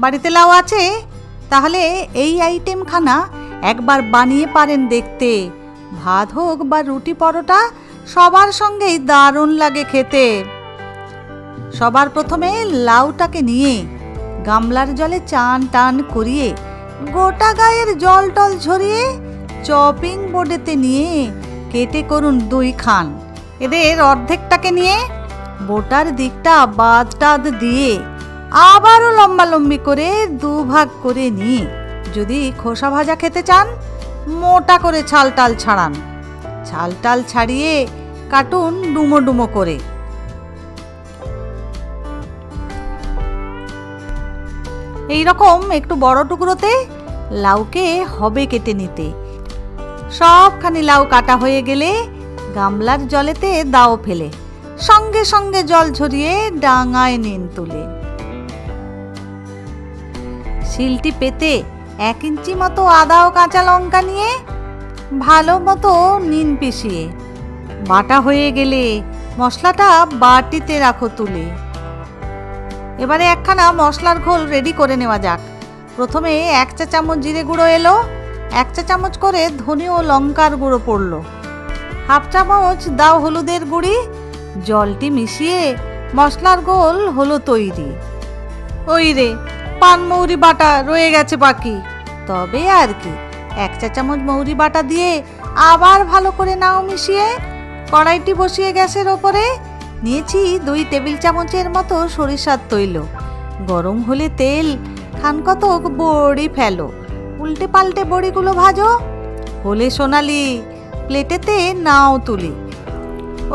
বাড়িতে লাউ আছে? তাহলে এই আইটেমখানা একবার বানিয়ে পারেন দেখতে। ভাত হোক বা রুটি পরোটা সবার সঙ্গেই দারুণ লাগে খেতে। সবার প্রথমে লাউটাকে নিয়ে গামলার জলে চান টান করিয়ে গোটা গায়ের জল টল ঝরিয়ে চপিং বোর্ডেতে নিয়ে কেটে করুন 2 খান। এদের অর্ধেকটাকে নিয়ে বোটার দিকটা বাদ টাদ দিয়ে আবারও লম্বা লম্বি করে 2 ভাগ করে নিয়ে যদি খোসা ভাজা খেতে চান মোটা করে ছালটাল ছাড়ান। ছালটাল ছাড়িয়ে কাটুন ডুমো ডুমো করে। এইরকম একটু বড় টুকরোতে লাউকে হবে কেটে নিতে। সবখানি লাউ কাটা হয়ে গেলে গামলার জলেতে দাও ফেলে সঙ্গে সঙ্গে জল ঝরিয়ে ডাঙায় নিন তুলে। শিলটি পেতে 1 ইঞ্চি মতো আদা ও কাঁচা লঙ্কা নিয়ে ভালো মতো নিন পিষিয়ে। বাটা হয়ে গেলে মশলাটা বাটিতে রাখো তুলে। এবারে একখানা মশলার ঘোল রেডি করে নেওয়া যাক। প্রথমে 1 চা চামচ জিরে গুঁড়ো এলো, 1 চা চামচ করে ধনে ও লঙ্কার গুঁড়ো পড়লো, 1/2 চামচ দাও হলুদের গুঁড়ি। জলটি মিশিয়ে মশলার ঘোল হলো তৈরি। ওই রে, পানমৌরি বাটা রয়ে গেছে বাকি। তবে আর কি, 1 চা চামচ মৌরি বাটা দিয়ে আবার ভালো করে নাও মিশিয়ে কড়াইটি বসিয়ে গ্যাসের ওপরে নিয়েছি 2 টেবিল চামচের মতো সরিষার তৈল। গরম হলে তেল খানকতক বড়ি ফেলো, উল্টে পাল্টে বড়িগুলো ভাজো। হলে সোনালি প্লেটেতে নাও তুলি।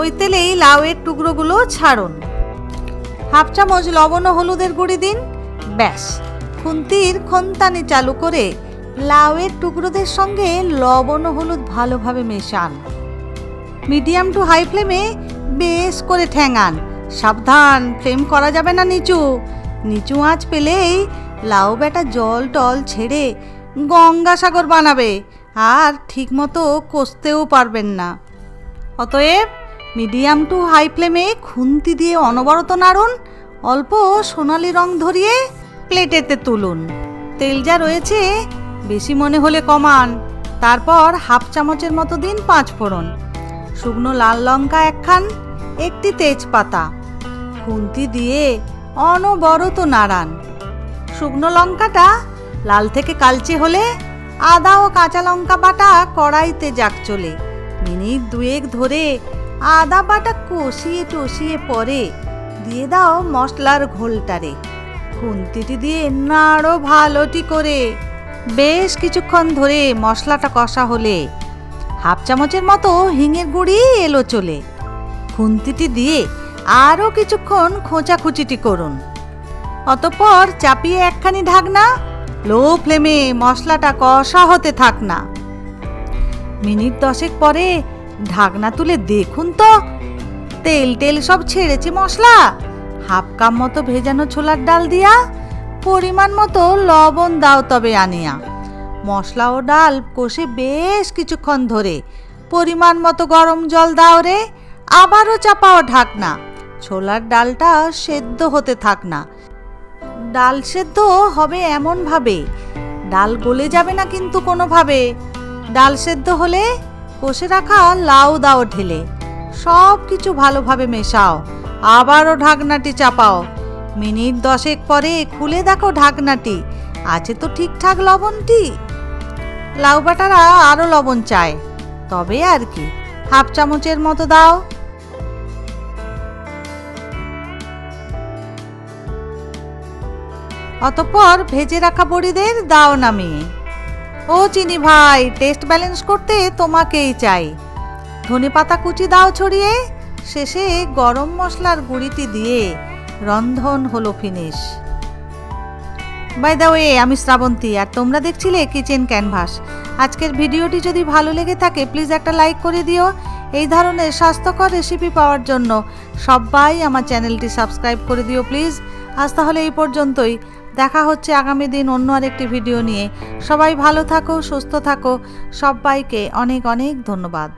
ওই তেলেই লাউয়ের টুকরোগুলো ছাড়ুন। 1/2 চামচ লবণ ও হলুদের গুঁড়ি দিন। ব্যাস, খুন্তির খন্তানি চালু করে লাউয়ের টুকরোদের সঙ্গে লবণ ও হলুদ ভালোভাবে মেশান। মিডিয়াম টু হাই ফ্লেমে বেশ করে ঠ্যাঙান। সাবধান, ফ্লেম করা যাবে না নিচু। নিচু আঁচ পেলেই লাউ ব্যাটা জল টল ছেড়ে গঙ্গাসাগর বানাবে আর ঠিকমতো কষতেও পারবেন না। অতএব মিডিয়াম টু হাই ফ্লেমে খুন্তি দিয়ে অনবরত নাড়ুন। অল্প সোনালি রং ধরিয়ে প্লেটেতে তুলুন। তেল যা রয়েছে বেশি মনে হলে কমান। তারপর 1/2 চামচের মতো দিন 5 ফোড়ন, শুকনো লাল লঙ্কা 1 খান, 1টি তেজপাতা। খুন্তি দিয়ে অনবরত নাড়ান। শুকনো লঙ্কাটা লাল থেকে কালচে হলে আদা ও কাঁচা লঙ্কা বাটা কড়াইতে যাক চলে। মিনিট 2 ধরে আদা বাটা কষিয়ে টষিয়ে পরে দিয়ে দাও মশলার ঘোলটারে। খুন্তিটি দিয়ে নাড়ো ভালোটি করে। বেশ কিছুক্ষণ ধরে মশলাটা কষা হলে 1/2 চামচের মতো হিঙের গুঁড়ি এলো চলে। খুন্তিটি দিয়ে আরও কিছুক্ষণ খোঁচাখুচিটি করুন। অতঃপর চাপিয়ে একখানি ঢাকনা, লো ফ্লেমে মশলাটা কষা হতে থাক না। মিনিট 10 পরে ঢাকনা তুলে দেখুন তো তেল টেল সব ছেড়েছে মশলা। 1/2 কাপ মতো ভেজানো ছোলার ডাল দিয়া পরিমাণ মতো লবণ দাও তবে আনিয়া। মশলা ও ডাল কষে বেশ কিছুক্ষণ ধরে পরিমাণ মতো গরম জল দাও রে। আবারও চাপাও ঢাকনা। ছোলার ডালটা সেদ্ধ হতে থাক না। ডাল সেদ্ধ হবে এমনভাবে, ডাল গলে যাবে না কিন্তু কোনোভাবে। ডাল সেদ্ধ হলে কষে রাখা লাউ দাও ঢেলে সব কিছু ভালোভাবে মেশাও। আবারও ঢাকনাটি চাপাও। মিনিট 10 পরে খুলে দেখো ঢাকনাটি আছে তো ঠিকঠাক লবণটি। লাউ বাটারা আরও লবণ চায়, তবে আর কি 1/2 চামচের মতো দাও। অতঃপর ভেজে রাখা বড়িদের দাও নামিয়ে। ও চিনি ভাই, টেস্ট ব্যালেন্স করতে তোমাকেই চাই। ধনেপাতা কুচি দাও ছড়িয়ে। শেষে গরম মশলার গুঁড়িটি দিয়ে রন্ধন হলো ফিনিশ। বাই দ্য ওয়ে, আমি শ্রাবন্তী আর তোমরা দেখছিলে কিচেন ক্যানভাস। আজকের ভিডিওটি যদি ভালো লেগে থাকে প্লিজ একটা লাইক করে দিও। এই ধরনের স্বাস্থ্যকর রেসিপি পাওয়ার জন্য সবাই আমার চ্যানেলটি সাবস্ক্রাইব করে দিও প্লিজ। আজ তাহলে এই পর্যন্তই। দেখা হচ্ছে আগামী দিন অন্য আরেকটি ভিডিও নিয়ে। সবাই ভালো থাকো, সুস্থ থাকো। সবাইকে অনেক অনেক ধন্যবাদ।